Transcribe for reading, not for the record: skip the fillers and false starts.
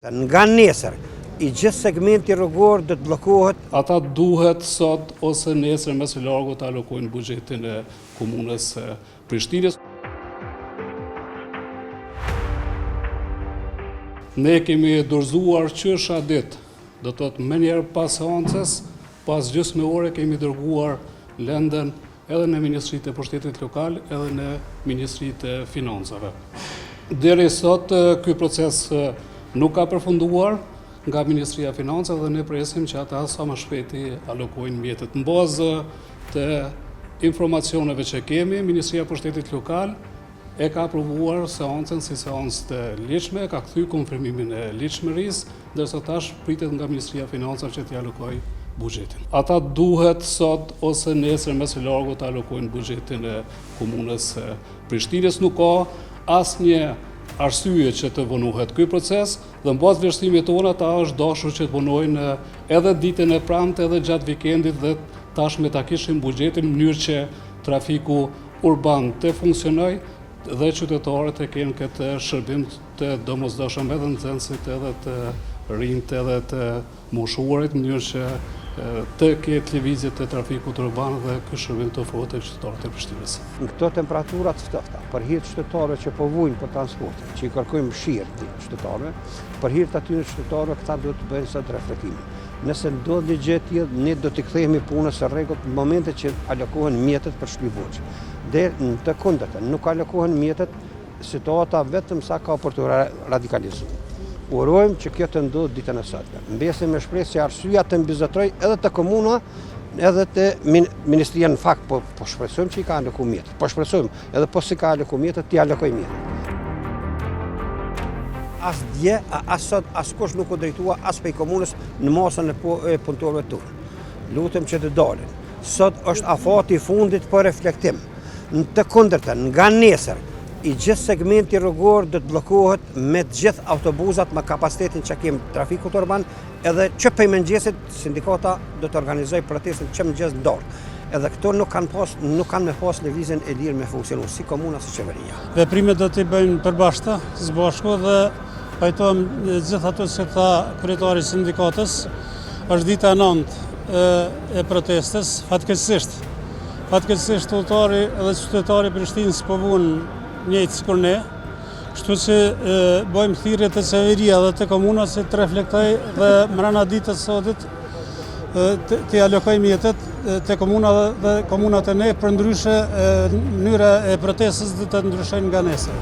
Nga nesër, I gjithë segmenti rrugor do të bllokohet. Ata duhet sot ose nesër me së largu të alokojnë buxhetin e komunës së Prishtinës. Ne kemi dorëzuar qësha ditë, do të thotë më njëherë pas seancës, pas gjysmë ore kemi dërguar lëndën edhe në Ministritë e Pushtetit Lokal, edhe në Ministritë e Financave. Deri sot ky proces nuk ka përfunduar nga Ministria e Financave dhe ne presim që ata sa më shpejti alokojnë mjetet. Në bazë të informacioneve që kemi, Ministria e Pushtetit Lokal e ka aprovuar seancën si seancë të ligjshme, ka kthy konfirmimin e ligjshmërisë, ndërsa tash pritet nga Ministria e Financave që t'i alokojë buxhetin. Ata duhet sot ose nesër me së largu të alokojnë buxhetin e komunës së Prishtinës. Nuk ka asnjë arsye që të vonohet ky proces dhe mbas vlerësimit tonë ata është dashur që të vonojnë edhe ditën e premte edhe gjatë vikendit dhe tashmë ta kishin buxhetin në mënyrë që trafiku urban të funksionojë dhe qytetarët të kenë këtë shërbim të domosdoshëm edhe nxënësit edhe të rinjt edhe të moshuarit në mënyrë që të ketë lëvizje të trafikut urban dhe ky shërbim të ofrohet tek qytetarët e Prishtinës. Në këto tempratura të ftofta, për hir të qytetarëve që po vujnë për transportin, që I kërkojmë mëshirë të qytetarëve, për hir të atyre qytetarëve këta duhet të bëjnë sot reflektimin. Nëse ndodh një gjë e tillë, ne do t'i kthehemi punës së rregullt në momentet që alokohen mjetet për shlybuç. Në të kundërtën, nuk alokohen mjetet, situata vetëm sa ka për të radikalizuar. Urojmë që kjo të ndodhë ditën e sotme. Mbesim me shpresë që arsyeja të mbizotroj edhe të komuna, edhe të ministria në fakt, po shpresojmë që I ka alokuar mjetet. Po shpresojmë edhe po si ka alokuar mjetet, t'i alokoj mjetet. As dje, as sot, as kush nuk u drejtua as prej komunës në masën e punëtorëve tonë. Lutem që të dalin. Sot është afati I fundit për reflektim. Në të kundërtën, nga nesër, I gjithë segmenti rrugor do të bllokohet me të gjithë autobusat me kapacitetin që kemi trafikut urban, edhe që prej mëngjesit sindikata do të organizojë protestën që mëngjes në dorë. Edhe këto nuk kanë me pas lëvizjen e lirë me funksionu si komuna si qeveria. Veprimet do t'i bëjmë përbashkëta, së bashku dhe pajtojmë gjithë ato që tha kryetari I sindikatës, është dita e 9 e protestës, fatkeqësisht. Fatkeqësisht udhëtari dhe qytetari Prishtinës po vuajnë njëjtë sikur ne, kështu që bëjmë thirrje te qeveria dhe te komuna që të reflektoj dhe mbrana ditës sotit të alokojmë mjetet te komuna dhe komunat e ne, përndryshe mënyra e protestës do të ndryshojnë nga nesër.